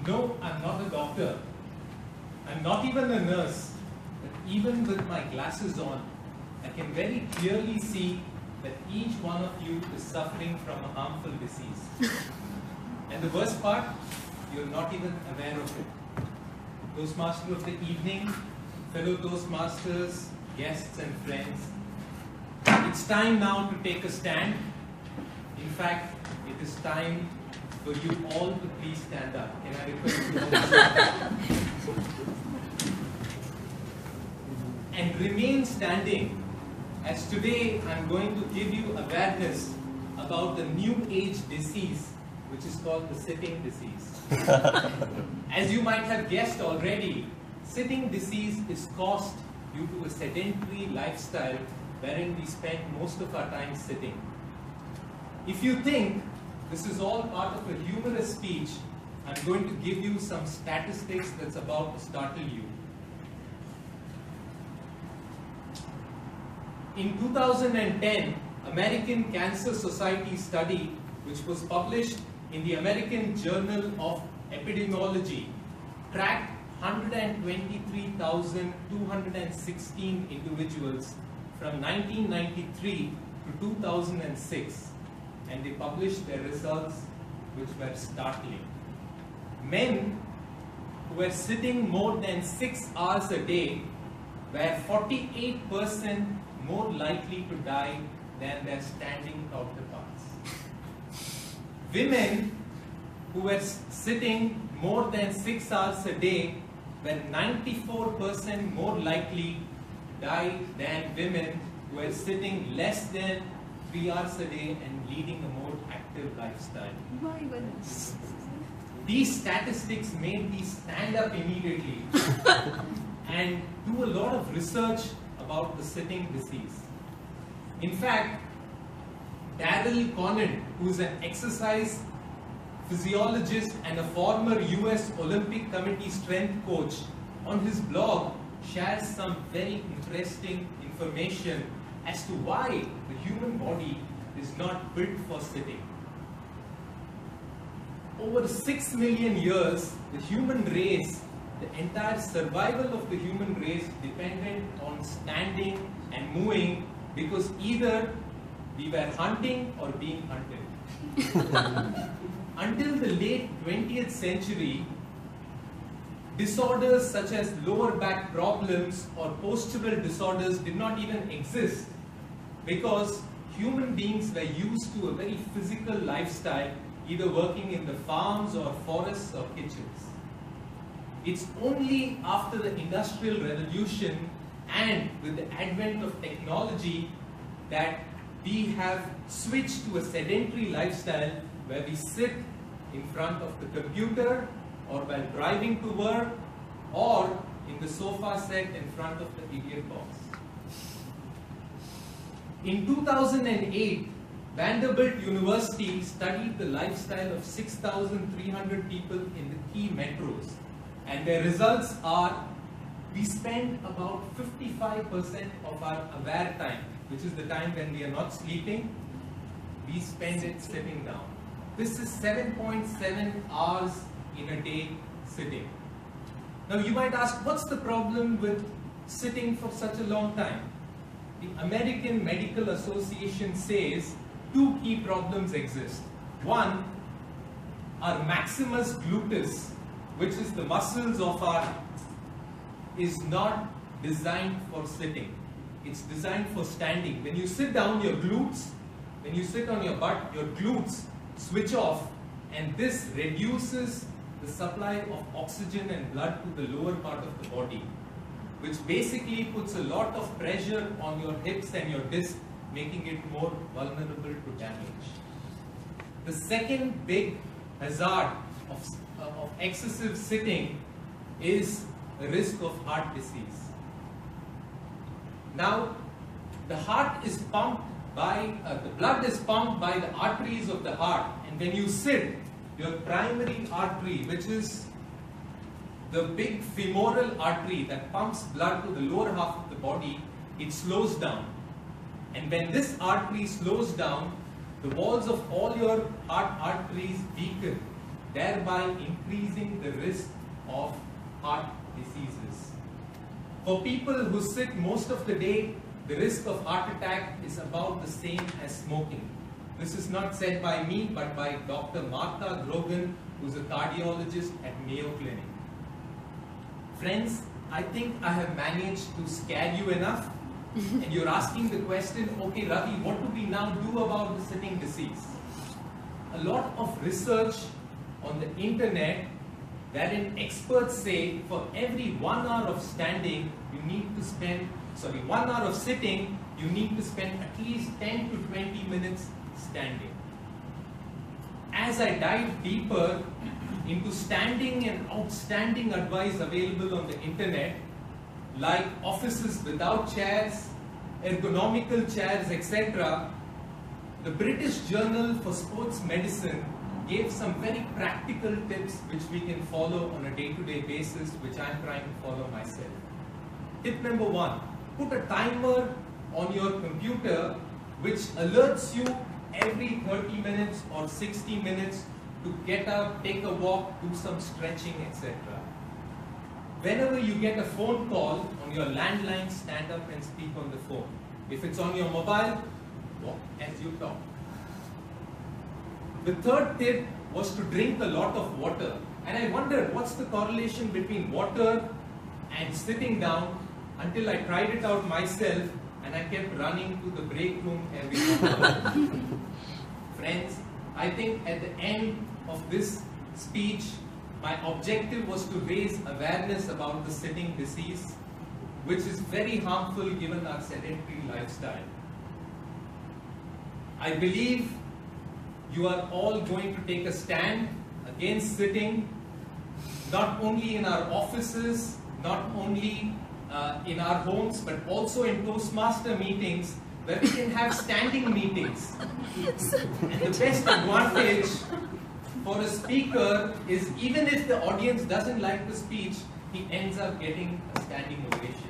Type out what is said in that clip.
No, I'm not a doctor. I'm not even a nurse. But even with my glasses on, I can very clearly see that each one of you is suffering from a harmful disease. And the worst part, you're not even aware of it. Toastmaster of the evening, fellow Toastmasters, guests and friends, it's time now to take a stand. In fact, it is time for you all to please stand up. Can I request you all to stand up? And remain standing, as today I'm going to give you awareness about the new age disease, which is called the sitting disease. As you might have guessed already, sitting disease is caused due to a sedentary lifestyle wherein we spend most of our time sitting. If you think this is all part of a humorous speech, I'm going to give you some statistics that's about to startle you. In 2010, American Cancer Society study, which was published in the American Journal of Epidemiology, tracked 123,216 individuals from 1993 to 2006, and they published their results, which were startling. Men who were sitting more than 6 hours a day were 48% more likely to die than their standing counterparts. Women who were sitting more than 6 hours a day were 94% more likely to die than women who were sitting less than 3 hours a day and leading a more active lifestyle. My goodness. These statistics made me stand up immediately and do a lot of research about the sitting disease. In fact, Daryl Conant, who is an exercise physiologist and a former US Olympic Committee strength coach, on his blog shares some very interesting information as to why the human body is not built for sitting. Over 6 million years, the human race, the entire survival of the human race depended on standing and moving, because either we were hunting or being hunted. Until the late 20th century, disorders such as lower back problems or postural disorders did not even exist, because human beings were used to a very physical lifestyle, either working in the farms or forests or kitchens. It's only after the Industrial Revolution and with the advent of technology that we have switched to a sedentary lifestyle where we sit in front of the computer or while driving to work or in the sofa set in front of the idiot box. In 2008, Vanderbilt University studied the lifestyle of 6,300 people in the key metros, and their results are: we spend about 55% of our aware time, which is the time when we are not sleeping, we spend it sitting down. This is 7.7 hours in a day sitting. Now you might ask, what's the problem with sitting for such a long time? The American Medical Association says 2 key problems exist. One, our maximus gluteus, which is the muscles of our, is not designed for sitting. It's designed for standing. When you sit down, your glutes, when you sit on your butt, your glutes switch off, and this reduces the supply of oxygen and blood to the lower part of the body, which basically puts a lot of pressure on your hips and your disc, making it more vulnerable to damage. The second big hazard of excessive sitting is the risk of heart disease. Now, the heart is pumped by, the blood is pumped by the arteries of the heart, and when you sit, your primary artery, which is the big femoral artery that pumps blood to the lower half of the body, it slows down. And when this artery slows down, the walls of all your heart arteries weaken, thereby increasing the risk of heart diseases. For people who sit most of the day, the risk of heart attack is about the same as smoking. This is not said by me, but by Dr. Martha Grogan, who's a cardiologist at Mayo Clinic. Friends, I think I have managed to scare you enough. And you're asking the question, okay Ravi, what do we now do about the sitting disease? A lot of research on the internet wherein experts say for every 1 hour of standing, you need to spend, 1 hour of sitting, you need to spend at least 10 to 20 minutes standing. As I dive deeper into standing and outstanding advice available on the internet, like offices without chairs, ergonomical chairs, etc., the British Journal for Sports Medicine gave some very practical tips which we can follow on a day-to-day basis, which I'm trying to follow myself. Tip number 1, put a timer on your computer which alerts you every 30 minutes or 60 minutes to get up, take a walk, do some stretching, etc. Whenever you get a phone call on your landline, stand up and speak on the phone. If it's on your mobile, walk as you talk. The third tip was to drink a lot of water. And I wondered what's the correlation between water and sitting down, until I tried it out myself and I kept running to the break room every hour. Friends, I think at the end of this speech, my objective was to raise awareness about the sitting disease, which is very harmful given our sedentary lifestyle. I believe you are all going to take a stand against sitting, not only in our offices, not only in our homes, but also in Toastmaster meetings, where we can have standing meetings. And the best advantage for a speaker is, even if the audience doesn't like the speech, he ends up getting a standing ovation.